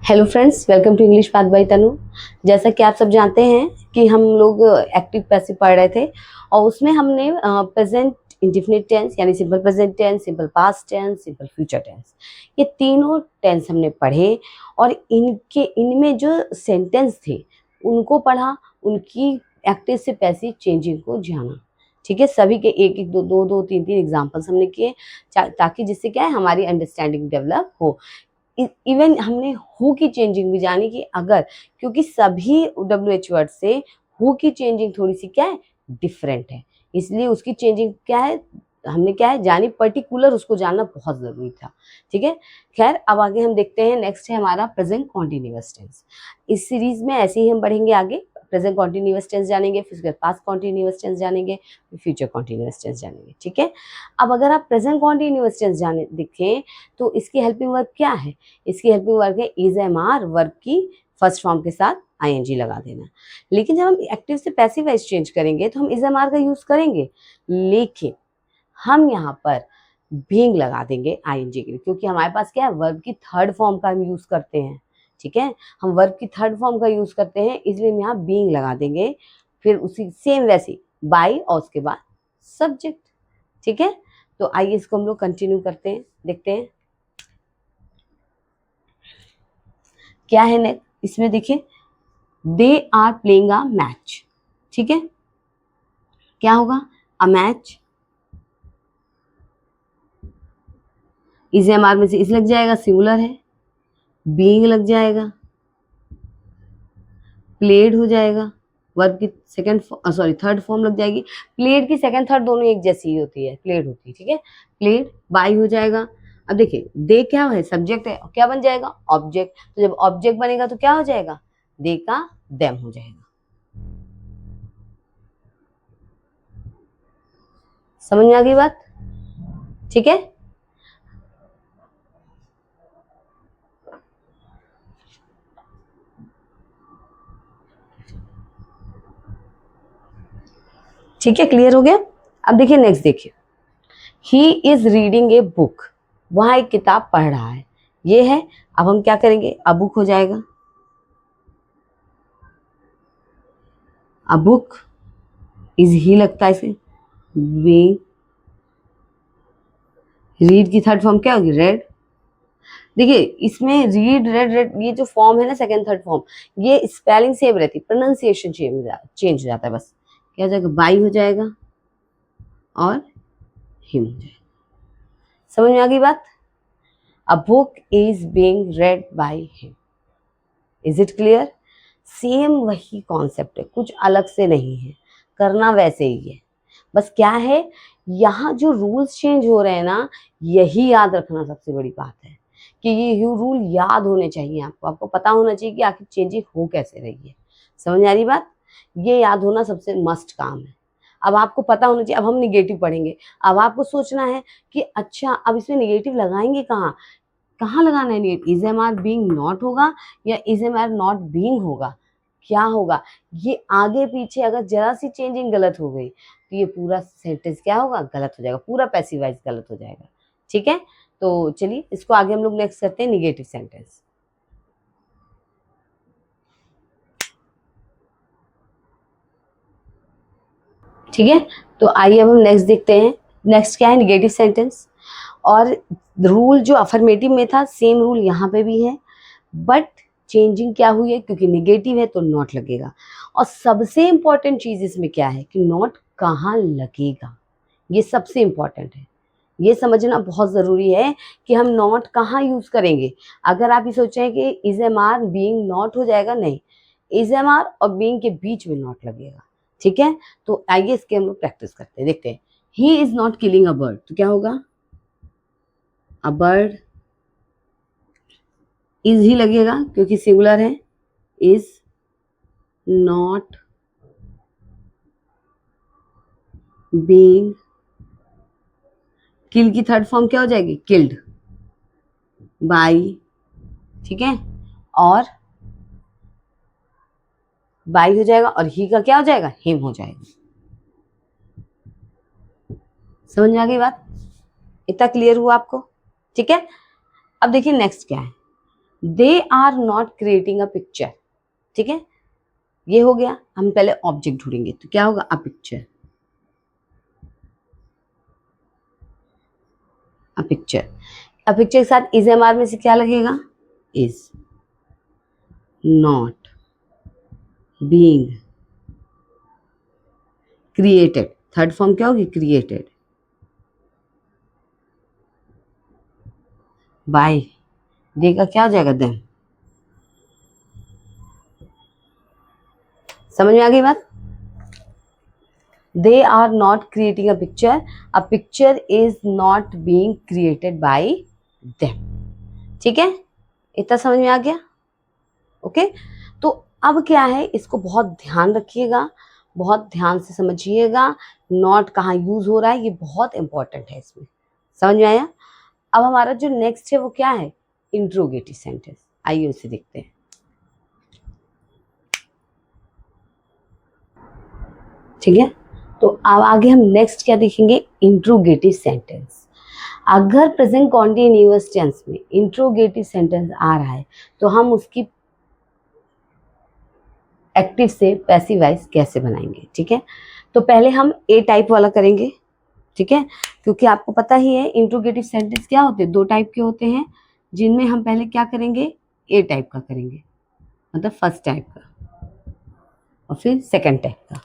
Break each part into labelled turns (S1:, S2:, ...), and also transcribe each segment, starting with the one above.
S1: Hello friends, welcome to English path by Tanu. जैसा कि आप सब जानते हैं कि हम लोग एक्टिव पैसिव पढ़ रहे थे और उसमें हमने प्रेजेंट इंडेफिनिट टेंस यानी simple present tense, simple past tense, simple future tense, ये तीनों टेंस हमने पढ़े और इनमें जो सेंटेंस थे उनको पढ़ा, उनकी एक्टिव से पैसिव चेंजिंग को जाना। ठीक है, सभी के एक एक दो दो दो तीन तीन एग्जाम्पल्स हमने किए ताकि जिससे क्या है हमारी अंडरस्टैंडिंग डेवलप हो। इवन हमने हु की चेंजिंग भी जानी कि अगर, क्योंकि सभी WH वर्ड से हु की चेंजिंग थोड़ी सी क्या है डिफरेंट है, इसलिए उसकी चेंजिंग क्या है हमने क्या है जानी, पर्टिकुलर उसको जानना बहुत जरूरी था। ठीक है, खैर अब आगे हम देखते हैं। नेक्स्ट है हमारा प्रेजेंट कॉन्टिन्यूअस टेंस। इस सीरीज में ऐसे ही हम बढ़ेंगे आगे। प्रेजेंट कॉन्टिन्यूअस टेंस जानेंगे, फिर उसके बाद पास्ट कॉन्टिन्यूअस टेंस जानेंगे, फिर फ्यूचर कॉन्टिन्यूअस टेंस जानेंगे। ठीक है, अब अगर आप प्रेजेंट कॉन्टिन्यूअस टेंस जाने देखें तो इसकी हेल्पिंग वर्ब क्या है? इसकी हेल्पिंग वर्ब है इज एम आर, वर्ब की फर्स्ट फॉर्म के साथ ING लगा देना। लेकिन जब हम एक्टिव से पैसिव वाइज चेंज करेंगे तो हम इज एम आर का यूज करेंगे, लेकिन हम यहाँ पर बीइंग लगा देंगे ING के लिए, क्योंकि हमारे पास क्या है वर्ब की थर्ड फॉर्म का हम यूज करते हैं। ठीक है, हम वर्ब की थर्ड फॉर्म का यूज करते हैं, इसलिए हम यहाँ बीइंग लगा देंगे, फिर उसी सेम वैसे बाय और उसके बाद सब्जेक्ट। ठीक है, तो आइए इसको हम लोग कंटिन्यू करते हैं, देखते हैं क्या है नेक्स्ट। इसमें देखिए they are playing a match. ठीक है, क्या होगा a match, is am are में से इस लग जाएगा, सिंगुलर है, बीइंग लग जाएगा, प्लेड हो जाएगा, वर्ब की सेकंड सॉरी थर्ड फॉर्म लग जाएगी। प्लेड की सेकंड थर्ड दोनों एक जैसी ही होती है, प्लेड होती है। ठीक है, प्लेड बाय हो जाएगा। अब देखिए दे क्या है, सब्जेक्ट है, क्या बन जाएगा ऑब्जेक्ट। तो जब ऑब्जेक्ट बनेगा तो क्या हो जाएगा दे का देम हो जाएगा। समझ में आ गई बात? ठीक है, ठीक है, क्लियर हो गया। अब देखिए नेक्स्ट, देखिए he is reading a book, वहां एक किताब पढ़ रहा है, ये है। अब हम क्या करेंगे, अ बुक हो जाएगा, अ बुक इज ही लगता है इसे, बीइंग, रीड की थर्ड फॉर्म क्या होगी रेड। देखिए इसमें रीड रेड रेड ये जो फॉर्म है ना सेकंड थर्ड फॉर्म, ये स्पेलिंग सेम रहती, प्रोनाउंसिएशन चेंज हो जाता है बस। क्या हो जाएगा बाई हो जाएगा और हिम हो जाएगा। समझ में आ गई बात? A book is being red by him. Is it clear? Same वही कॉन्सेप्ट है, कुछ अलग से नहीं है, करना वैसे ही है। बस क्या है यहाँ जो रूल्स चेंज हो रहे हैं ना, यही याद रखना सबसे बड़ी बात है कि ये रूल याद होने चाहिए आपको, आपको पता होना चाहिए कि आखिर चेंजिंग हो कैसे रही है। समझ आ रही बात? ये याद होना सबसे मस्ट काम है। अब आपको पता होना चाहिए। अब हम निगेटिव पढ़ेंगे, अब आपको सोचना है कि अच्छा अब इसमें निगेटिव लगाएंगे कहाँ, कहाँ लगाना है negative, is am are being not होगा या is am are not being होगा, क्या होगा? ये आगे पीछे अगर जरा सी चेंजिंग गलत हो गई तो ये पूरा सेंटेंस क्या होगा गलत हो जाएगा, पूरा पैसिवाइज गलत हो जाएगा। ठीक है, तो चलिए इसको आगे हम लोग नेक्स्ट करते हैं, निगेटिव सेंटेंस। ठीक है, तो आइए अब हम नेक्स्ट देखते हैं। नेक्स्ट क्या है निगेटिव सेंटेंस। और रूल जो अफर्मेटिव में था सेम रूल यहाँ पे भी है, बट चेंजिंग क्या हुई है, क्योंकि निगेटिव है तो नॉट लगेगा। और सबसे इंपॉर्टेंट चीज इसमें क्या है कि नॉट कहाँ लगेगा, ये सबसे इंपॉर्टेंट है। ये समझना बहुत जरूरी है कि हम नॉट कहाँ यूज करेंगे। अगर आप ये सोचें कि is am are being not हो जाएगा, नहीं, इज एम आर और बीइंग के बीच में नॉट लगेगा। ठीक है, तो आइए इसके हम लोग प्रैक्टिस करते हैं, देखते हैं। He is not killing a bird, तो क्या होगा अ बर्ड, इज ही लगेगा क्योंकि सिंगुलर है, इज नॉट बीइंग, किल की थर्ड फॉर्म क्या हो जाएगी किल्ड बाई। ठीक है, और बाई हो जाएगा और ही का क्या हो जाएगा हिम हो जाएगा। समझ में आ गई बात? इतना क्लियर हुआ आपको? ठीक है, अब देखिए नेक्स्ट क्या है। They are not creating a picture. ठीक है, ये हो गया। हम पहले ऑब्जेक्ट ढूंढेंगे, तो क्या होगा, a picture. A picture, a picture के साथ इज एम आर में से क्या लगेगा, is not being created. Third form क्या होगी, क्रिएटेड बाय। दे का क्या हो जाएगा, देम। समझ में आ गई बात। They are not creating a picture is not being created by them. ठीक है, इतना समझ में आ गया। ओके, तो अब क्या है, इसको बहुत ध्यान रखिएगा, बहुत ध्यान से समझिएगा। नॉट कहाँ यूज हो रहा है, ये बहुत इंपॉर्टेंट है इसमें। समझ में आया। अब हमारा जो नेक्स्ट है वो क्या है, इंट्रोगेटिव सेंटेंस। आइए उसे देखते हैं। ठीक है, तो अब आगे हम नेक्स्ट क्या देखेंगे, इंट्रोगेटिव सेंटेंस। अगर प्रेजेंट कॉन्टिन्यूअस टेंस में इंट्रोगेटिव सेंटेंस आ रहा है तो हम उसकी एक्टिव से पैसिव वॉइस कैसे बनाएंगे। ठीक है, तो पहले हम ए टाइप वाला करेंगे। ठीक है, क्योंकि आपको पता ही है इंट्रोगेटिव सेंटेंस क्या होते हैं, दो टाइप के होते हैं, जिनमें हम पहले क्या करेंगे, ए टाइप का करेंगे, मतलब फर्स्ट टाइप का, और फिर सेकंड टाइप का,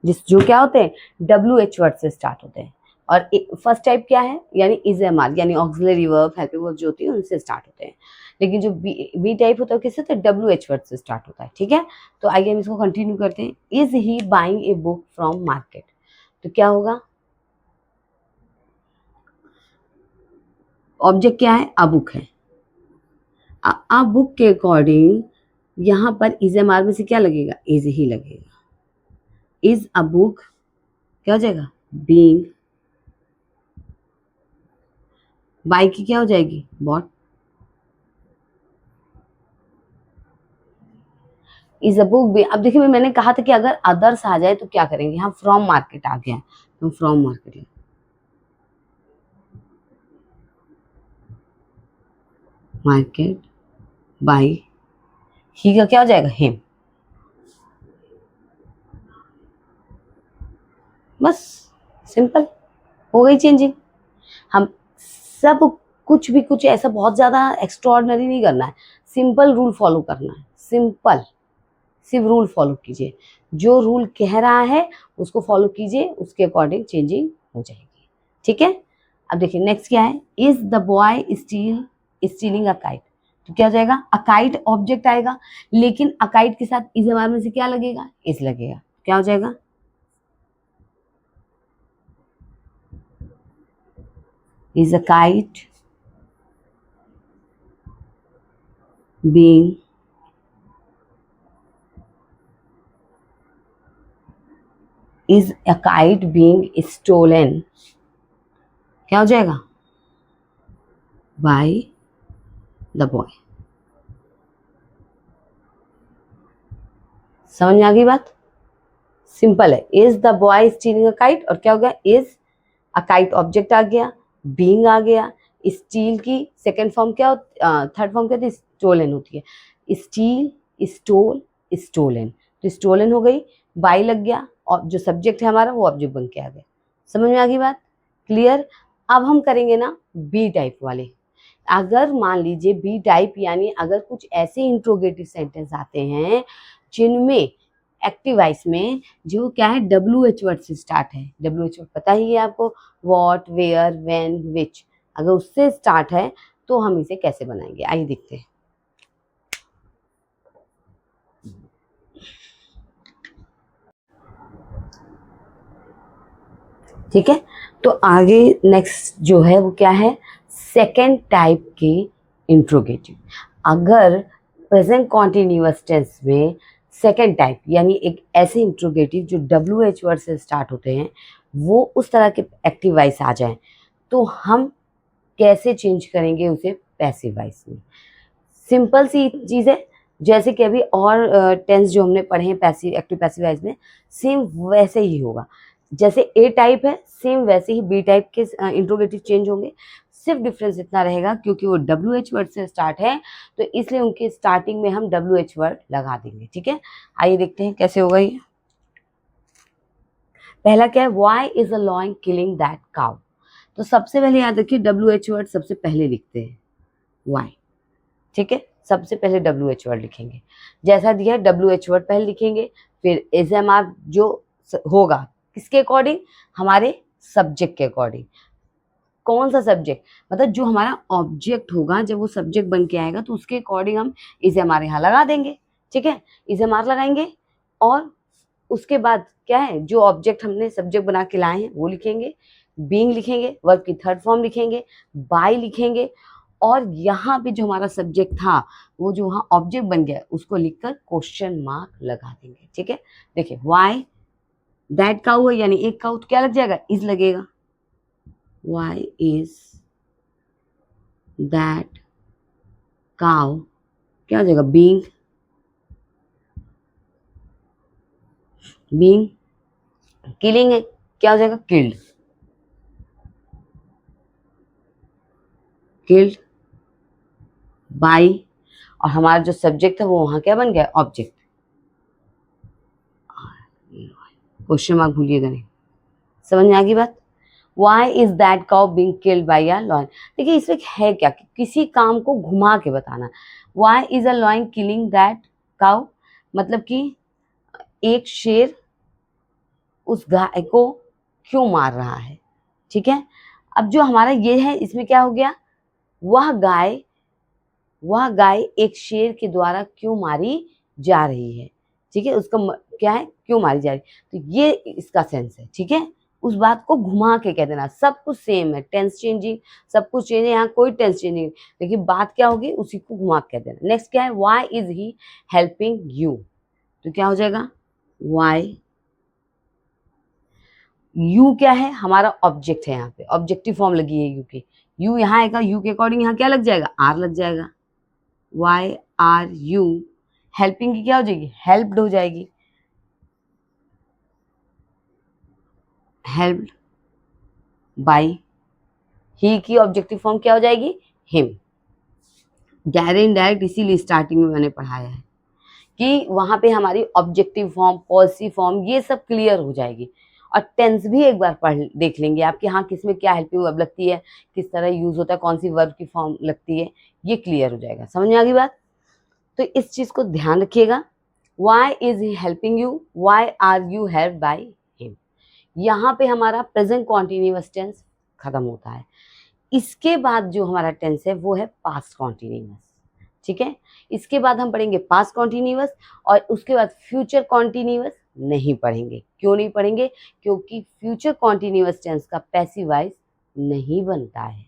S1: जो क्या होते हैं, डब्ल्यू एच वर्ड से स्टार्ट होते हैं। और फर्स्ट टाइप क्या है, यानी इज एम आर, यानी ऑक्सिलरी वर्ब, हेल्पिंग वर्ब जो होती है उनसे स्टार्ट होते हैं। लेकिन जो बी टाइप होता है किससे, तो डब्ल्यू एच वर्ड से स्टार्ट होता है। ठीक है, तो आइए हम इसको कंटिन्यू करते हैं। Is he buying a book from market, तो क्या होगा, ऑब्जेक्ट क्या है, अ बुक है। अ बुक के अकॉर्डिंग यहाँ पर इज एम आर में से क्या लगेगा, इज ही लगेगा। इज अ बुक क्या हो जाएगा, बीइंग, बाई की क्या हो जाएगी, बॉट। इज अ बुक भी, अब देखिए मैंने कहा था कि अगर अदर्स आ जाए तो क्या करेंगे, यहाँ फ्रॉम मार्केट आ गया तो फ्रॉम मार्केट, मार्केट बाई, ही का क्या हो जाएगा, हिम। बस, सिंपल, हो गई चेंजिंग। हम सब कुछ भी कुछ ऐसा बहुत ज्यादा एक्स्ट्रॉर्डनरी नहीं करना है, सिंपल रूल फॉलो करना है, सिंपल, सिर्फ रूल फॉलो कीजिए। जो रूल कह रहा है उसको फॉलो कीजिए, उसके अकॉर्डिंग चेंजिंग हो जाएगी। ठीक है, अब देखिए नेक्स्ट क्या है, is the boy stealing a kite, तो क्या हो जाएगा, अकाइट ऑब्जेक्ट आएगा, लेकिन अकाइट के साथ इज एम आर में से क्या लगेगा, इज लगेगा, क्या हो जाएगा, is a kite being is a kite being stolen, क्या हो जाएगा, बाय द बॉय। समझ में आ गई बात, सिंपल है। Is the boy stealing a kite, और क्या हो गया, इज अ काइट ऑब्जेक्ट आ गया, बीइंग आ गया, स्टील की सेकंड फॉर्म क्या, थर्ड फॉर्म क्या होती है, स्टोलन होती है, स्टील, स्टोल, स्टोलन, तो स्टोलन हो गई, बाई लग गया, और जो सब्जेक्ट है हमारा वो ऑब्जेक्ट बन के आ गया। समझ में आ गई बात, क्लियर। अब हम करेंगे ना बी टाइप वाले। अगर मान लीजिए बी टाइप, यानी अगर कुछ ऐसे इंट्रोगेटिव सेंटेंस आते हैं जिनमें एक्टिव वॉइस में जो क्या है, डब्ल्यू एच वर्ड से स्टार्ट है, डब्ल्यू एच वर्ड पता ही है आपको, वॉट, वेयर, व्हेन, विच, अगर उससे स्टार्ट है तो हम इसे कैसे बनाएंगे, आइए देखते हैं। ठीक है, तो आगे नेक्स्ट जो है वो क्या है, सेकेंड टाइप की इंट्रोगेटिव। अगर प्रेजेंट कॉन्टिन्यूअस टेंस में सेकेंड टाइप, यानी एक ऐसे इंट्रोगेटिव जो डब्ल्यू एच वर्ड से स्टार्ट होते हैं, वो उस तरह के एक्टिव वॉइस आ जाए, तो हम कैसे चेंज करेंगे उसे पैसिव वॉइस में। सिंपल सी चीज़ है, जैसे कि अभी और टेंस जो हमने पढ़े हैं पैसिव, एक्टिव पैसिव वॉइस में, सेम वैसे ही होगा। जैसे ए टाइप है, सेम वैसे ही बी टाइप के इंट्रोगेटिव चेंज होंगे, सिर्फ डिफरेंस इतना रहेगा क्योंकि वो WH वर्ड से स्टार्ट है, तो इसलिए उनके स्टार्टिंग में हम WH वर्ड लगा देंगे। ठीक है, आइए देखते हैं कैसे होगा ये। पहला क्या है, why is a lion killing that cow. तो सबसे पहले याद रखिए WH वर्ड सबसे पहले लिखते हैं, वाई। ठीक है, सबसे पहले WH वर्ड लिखेंगे, जैसा दिया है WH वर्ड पहले लिखेंगे, फिर SMR जो होगा किसके अकॉर्डिंग, हमारे सब्जेक्ट के अकॉर्डिंग। कौन सा सब्जेक्ट, मतलब जो हमारा ऑब्जेक्ट होगा, जब वो सब्जेक्ट बन के आएगा तो उसके अकॉर्डिंग हम SMR यहाँ लगा देंगे। ठीक है, SMR लगाएंगे और उसके बाद क्या है, जो ऑब्जेक्ट हमने सब्जेक्ट बना के लाए हैं वो लिखेंगे, बीइंग लिखेंगे, वर्ब की थर्ड फॉर्म लिखेंगे, बाय लिखेंगे, और यहाँ पे जो हमारा सब्जेक्ट था वो जो वहाँ ऑब्जेक्ट बन गया उसको लिखकर क्वेश्चन मार्क लगा देंगे। ठीक है, देखिए वाई दैट काउ है, यानी एक काउ, तो क्या लग जाएगा, इज लगेगा। वाई इज दैट काउ, क्या हो जाएगा, बीइंग। बीइंग किलिंग है, क्या हो जाएगा, किल्ड। किल्ड बाय, और हमारा जो सब्जेक्ट था वो वहां क्या बन गया, ऑब्जेक्ट। क्वेश्चन मार्क भूलिएगा नहीं। समझ में आ गई बात। Why is that cow being killed by a lion? देखिए इसमें है क्या, किसी काम को घुमा के बताना। Why is a lion killing that cow? मतलब कि एक शेर उस गाय को क्यों मार रहा है। ठीक है, अब जो हमारा ये है इसमें क्या हो गया, वह गाय एक शेर के द्वारा क्यों मारी जा रही है। ठीक है, उसका क्या है, क्यों मारी जा रही, तो ये इसका सेंस है। ठीक है, उस बात को घुमा के कह देना, सब कुछ सेम है, टेंस चेंजिंग, सब कुछ चेंज है, यहाँ कोई टेंस चेंजिंग, लेकिन बात क्या होगी उसी को घुमा के कह देना। नेक्स्ट क्या है, why is he helping you, तो क्या हो जाएगा, व्हाई, यू क्या है, हमारा ऑब्जेक्ट है, यहाँ पे ऑब्जेक्टिव फॉर्म लगी है यू की, यू यहाँ आएगा, यू के अकॉर्डिंग यहाँ क्या लग जाएगा, आर लग जाएगा। वाई आर यू, हेल्पिंग की क्या हो जाएगी, हेल्प्ड हो जाएगी, हेल्प्ड बाय, ही की ऑब्जेक्टिव फॉर्म क्या हो जाएगी, हिम। डायरेक्ट इनडायरेक्ट इसीलिए स्टार्टिंग में मैंने पढ़ाया है कि वहां पे हमारी ऑब्जेक्टिव फॉर्म, पॉजिटिव फॉर्म, ये सब क्लियर हो जाएगी। और टेंस भी एक बार पढ़ देख लेंगे आपके, हाँ किसमें क्या हेल्पिंग वर्ब लगती है, किस तरह यूज होता है, कौन सी वर्ब की फॉर्म लगती है, ये क्लियर हो जाएगा। समझ में आ गई बात। तो इस चीज को ध्यान रखिएगा। Why is he helping you, why are you help by him, यहाँ पे हमारा प्रेजेंट कॉन्टिन्यूअस टेंस खत्म होता है। इसके बाद जो हमारा टेंस है वो है पास्ट कॉन्टिन्यूअस। ठीक है, इसके बाद हम पढ़ेंगे पास्ट कॉन्टिन्यूअस, और उसके बाद फ्यूचर कॉन्टिन्यूअस नहीं पढ़ेंगे। क्यों नहीं पढ़ेंगे, क्योंकि फ्यूचर कॉन्टिन्यूअस टेंस का पैसिव वॉइस नहीं बनता है।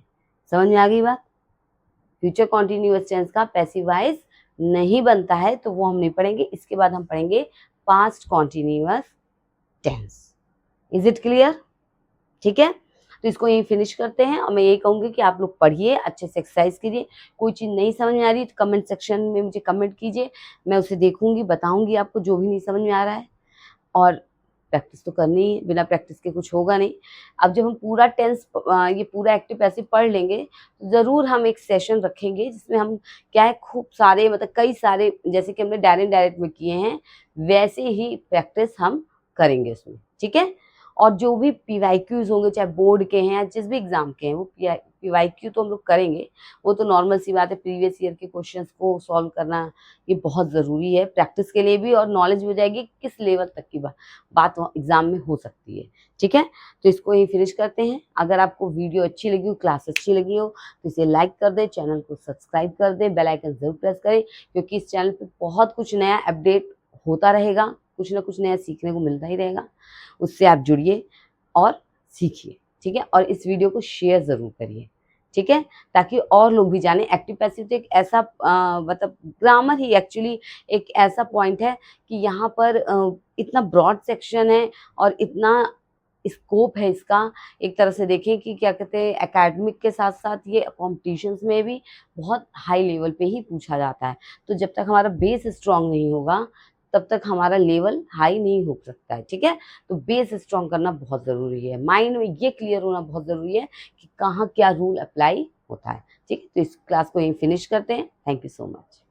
S1: समझ में आ गई बात। फ्यूचर कॉन्टिन्यूअस टेंस का पैसिव वॉइस नहीं बनता है, तो वो हम नहीं पढ़ेंगे। इसके बाद हम पढ़ेंगे past continuous tense. Is it clear. ठीक है, तो इसको यही फिनिश करते हैं, और मैं यही कहूंगी कि आप लोग पढ़िए, अच्छे से एक्सरसाइज कीजिए। कोई चीज़ नहीं समझ में आ रही तो कमेंट सेक्शन में मुझे कमेंट कीजिए, मैं उसे देखूंगी, बताऊंगी आपको जो भी नहीं समझ में आ रहा है। और प्रैक्टिस तो करनी ही है, बिना प्रैक्टिस के कुछ होगा नहीं। अब जब हम पूरा टेंस, ये पूरा एक्टिव पैसिव पढ़ लेंगे, तो ज़रूर हम एक सेशन रखेंगे जिसमें हम क्या है, खूब सारे, मतलब कई सारे, जैसे कि हमने डायरेक्ट डायरेक्ट में किए हैं वैसे ही प्रैक्टिस हम करेंगे उसमें। ठीक है, और जो भी PYQs होंगे, चाहे बोर्ड के हैं या जिस भी एग्जाम के हैं, वो PYQ तो हम लोग करेंगे। वो तो नॉर्मल सी बात है, प्रीवियस ईयर के क्वेश्चंस को सॉल्व करना ये बहुत ज़रूरी है प्रैक्टिस के लिए भी, और नॉलेज भी हो जाएगी किस लेवल तक की बात एग्जाम में हो सकती है। ठीक है, तो इसको यही फिनिश करते हैं। अगर आपको वीडियो अच्छी लगी हो, क्लास अच्छी लगी हो, तो इसे लाइक कर दें, चैनल को सब्सक्राइब कर दें, बेल आइकन जरूर प्रेस करें, क्योंकि इस चैनल पे बहुत कुछ नया अपडेट होता रहेगा, कुछ ना कुछ नया सीखने को मिलता ही रहेगा। उससे आप जुड़िए और सीखिए। ठीक है, और इस वीडियो को शेयर ज़रूर करिए। ठीक है, ताकि और लोग भी जाने। एक्टिव पैसिव तो एक ऐसा मतलब ग्रामर ही एक्चुअली एक ऐसा पॉइंट है कि यहाँ पर इतना ब्रॉड सेक्शन है और इतना स्कोप है इसका। एक तरह से देखें कि क्या कहते हैं, एकेडमिक के साथ साथ ये कॉम्पिटिशन्स में भी बहुत हाई लेवल पे ही पूछा जाता है। तो जब तक हमारा बेस स्ट्रांग नहीं होगा, तब तक हमारा लेवल हाई नहीं हो सकता है, ठीक है। तो बेस स्ट्रॉन्ग करना बहुत ज़रूरी है, माइंड में ये क्लियर होना बहुत ज़रूरी है कि कहाँ क्या रूल अप्लाई होता है, ठीक है। तो इस क्लास को यहीं फिनिश करते हैं। Thank you so much.